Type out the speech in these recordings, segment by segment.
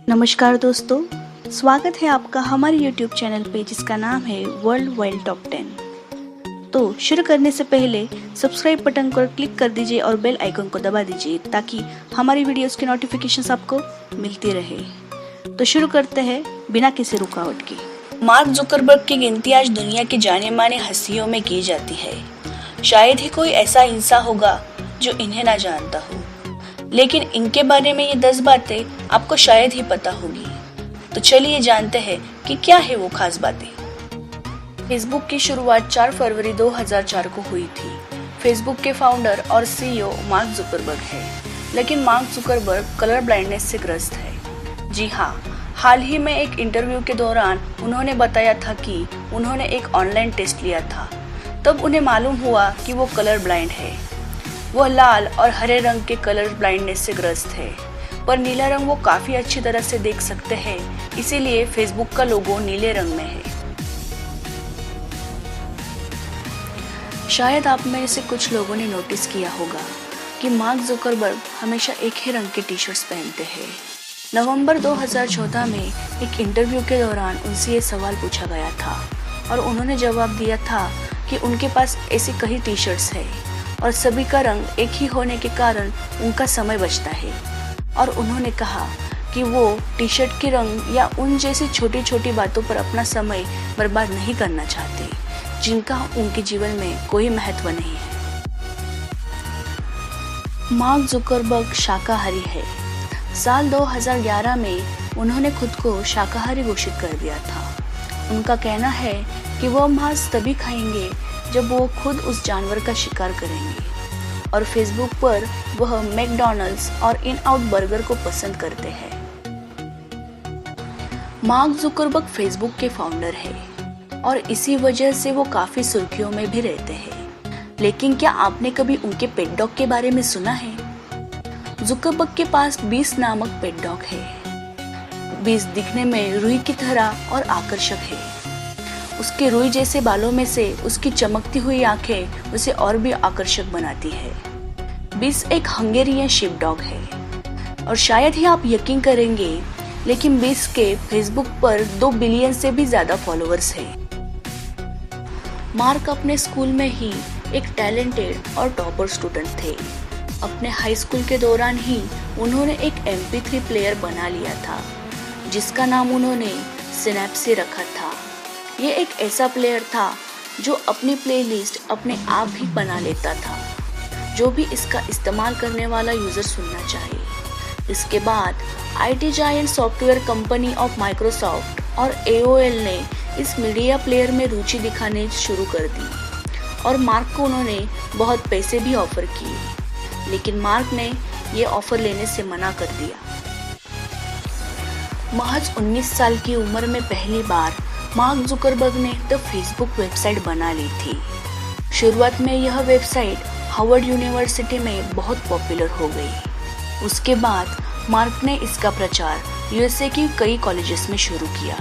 नमस्कार दोस्तों, स्वागत है आपका हमारे YouTube चैनल पे जिसका नाम है वर्ल्ड वाइल्ड टॉप 10। तो शुरू करने से पहले सब्सक्राइब बटन को क्लिक कर दीजिए और बेल आइकन को दबा दीजिए ताकि हमारी वीडियोस की नोटिफिकेशंस आपको मिलती रहे। तो शुरू करते हैं बिना किसी रुकावट के। मार्क जुकरबर्ग की गिनती आज दुनिया की जाने माने हस्तियों में की जाती है। शायद ही कोई ऐसा इंसान होगा जो इन्हें ना जानता हो, लेकिन इनके बारे में ये 10 बातें आपको शायद ही पता होगी। तो चलिए जानते हैं कि क्या है वो खास बातें। फेसबुक की शुरुआत 4 फरवरी 2004 को हुई थी। फेसबुक के फाउंडर और सीईओ मार्क जुकरबर्ग है, लेकिन मार्क जुकरबर्ग कलर ब्लाइंडनेस से ग्रस्त है। जी हाँ, हाल ही में एक इंटरव्यू के दौरान उन्होंने बताया था कि उन्होंने एक ऑनलाइन टेस्ट लिया था। तब उन्हें मालूम हुआ कि वो कलर ब्लाइंड है। वह लाल और हरे रंग के कलर ब्लाइंडनेस से ग्रस्त है, पर नीला रंग वो काफी अच्छी तरह से देख सकते हैं, इसीलिए फेसबुक का लोगो नीले रंग में है। शायद आप में से कुछ लोगों ने नोटिस किया होगा कि मार्क जुकरबर्ग हमेशा एक ही रंग के टी शर्ट्स पहनते हैं। नवंबर 2014 में एक इंटरव्यू के दौरान उनसे ये सवाल पूछा गया था और उन्होंने जवाब दिया था कि उनके पास ऐसी कई टी शर्ट्स है और सभी का रंग एक ही होने के कारण उनका समय बचता है। और उन्होंने कहा कि वो टी शर्ट के रंग या उन जैसी छोटी छोटी बातों पर अपना समय बर्बाद नहीं करना चाहते जिनका उनके जीवन में कोई महत्व नहीं है। मार्क जुकरबर्ग शाकाहारी है। साल 2011 में उन्होंने खुद को शाकाहारी घोषित कर दिया था। उनका कहना है कि वह मांस तभी खाएंगे जब वो खुद उस जानवर का शिकार करेंगे, और फेसबुक पर वह मैकडॉनल्ड्स और इन आउट बर्गर को पसंद करते हैं। मार्क जुकरबर्ग फेसबुक के फाउंडर है और इसी वजह से वो काफी सुर्खियों में भी रहते हैं। लेकिन क्या आपने कभी उनके पेट डॉग के बारे में सुना है? जुकरबर्ग के पास 20 नामक पेट डॉग है। 20 दिखने में रुई की तरह और आकर्षक है। उसके रुई जैसे बालों में से उसकी चमकती हुई आंखें उसे और भी आकर्षक बनाती है। बीस एक हंगेरियन शिप डॉग है और शायद ही आप यकीन करेंगे, लेकिन बीस के फेसबुक पर 2 बिलियन से भी ज्यादा फॉलोअर्स हैं। मार्क अपने स्कूल में ही एक टैलेंटेड और टॉपर स्टूडेंट थे। अपने हाई स्कूल के दौरान ही उन्होंने एक MP3 प्लेयर बना लिया था जिसका नाम उन्होंने सिनेप्सी रखा था। ये एक ऐसा प्लेयर था जो अपनी प्लेलिस्ट अपने आप ही बना लेता था, जो भी इसका इस्तेमाल करने वाला यूजर सुनना चाहे। इसके बाद IT giant software company of Microsoft और AOL ने इस मीडिया प्लेयर में रुचि दिखाने शुरू कर दी और मार्क को उन्होंने बहुत पैसे भी ऑफर किए, लेकिन मार्क ने ये ऑफर लेने से मना कर दिया। महज 19 साल की उम्र में पहली बार मार्क जुकरबर्ग ने द फेसबुक वेबसाइट बना ली थी। शुरुआत में यह वेबसाइट हार्वर्ड यूनिवर्सिटी में बहुत पॉपुलर हो गई। उसके बाद मार्क ने इसका प्रचार USA की कई कॉलेजेस में शुरू किया,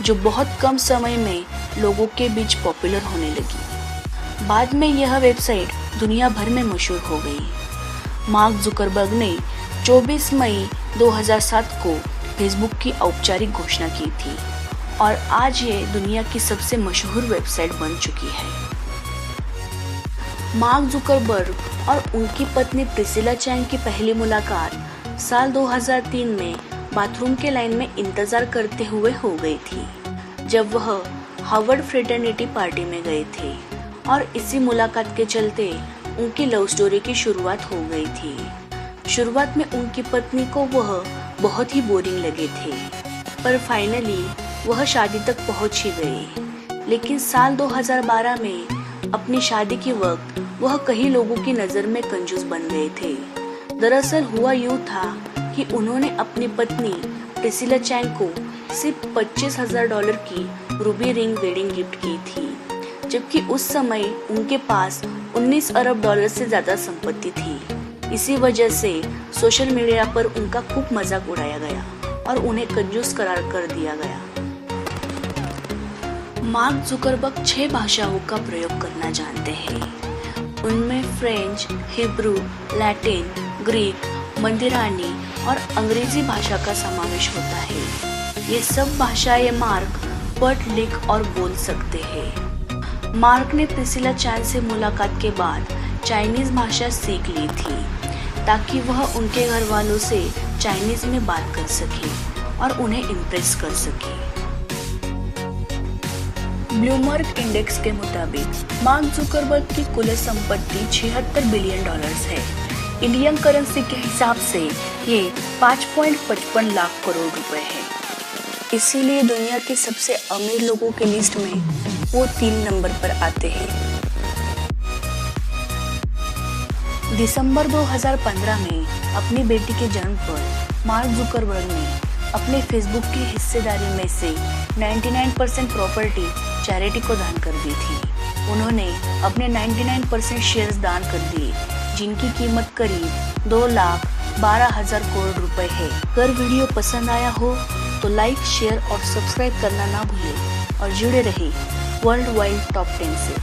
जो बहुत कम समय में लोगों के बीच पॉपुलर होने लगी। बाद में यह वेबसाइट दुनिया भर में मशहूर हो गई। मार्क जुकरबर्ग ने 24 मई 2007 को फेसबुक की औपचारिक घोषणा की थी और आज ये दुनिया की सबसे मशहूर वेबसाइट बन चुकी है। मार्क जुकरबर्ग और उनकी पत्नी प्रिसिला चैंग की पहली मुलाकात साल 2003 में बाथरूम के लाइन में इंतजार करते हुए हो गई थी, जब वह हार्वर्ड फ्रेटर्निटी पार्टी में गए थे, और इसी मुलाकात के चलते उनकी लव स्टोरी की शुरुआत हो गई थी। शुरुआत में उनकी पत्नी को वह बहुत ही बोरिंग लगे थे, पर फाइनली वह शादी तक पहुंच ही गई। लेकिन साल 2012 में अपनी शादी के वक्त वह कई लोगों की नज़र में कंजूस बन गए थे। दरअसल हुआ यूँ था कि उन्होंने अपनी पत्नी प्रिसिला चैंग को सिर्फ $25,000 की रूबी रिंग वेडिंग गिफ्ट की थी, जबकि उस समय उनके पास $19 अरब से ज़्यादा संपत्ति थी। इसी वजह से सोशल मीडिया पर उनका खूब मजाक उड़ाया गया और उन्हें कंजूस करार कर दिया गया। मार्क जुकरबर्ग 6 भाषाओं का प्रयोग करना जानते हैं। उनमें फ्रेंच, हिब्रू, लैटिन, ग्रीक मंदिरानी और अंग्रेजी भाषा का समावेश होता है। ये सब भाषाएं मार्क पढ़ लिख और बोल सकते हैं। मार्क ने प्रिसिला चैन से मुलाकात के बाद चाइनीज भाषा सीख ली थी ताकि वह उनके घर वालों से चाइनीज में बात कर सके और उन्हें इम्प्रेस कर सके। ब्लूमबर्ग इंडेक्स के मुताबिक मार्क जुकरबर्ग की कुल संपत्ति $76 बिलियन है। इंडियन करेंसी के हिसाब से ये 5.55 लाख करोड़ रुपए है। इसीलिए दुनिया के सबसे अमीर लोगों के लिस्ट में वो 3 नंबर पर आते हैं। दिसंबर 2015 में अपनी बेटी के जन्म पर मार्क जुकरबर्ग ने अपने फेसबुक की हिस्सेदारी में से 99% प्रॉपर्टी चैरिटी को दान कर दी थी। उन्होंने अपने 99% शेयर्स दान कर दिए, जिनकी कीमत करीब 2,12,000 करोड़ रुपए है। अगर वीडियो पसंद आया हो तो लाइक, शेयर और सब्सक्राइब करना ना भूलें और जुड़े रहिए वर्ल्ड वाइड टॉप 10 से।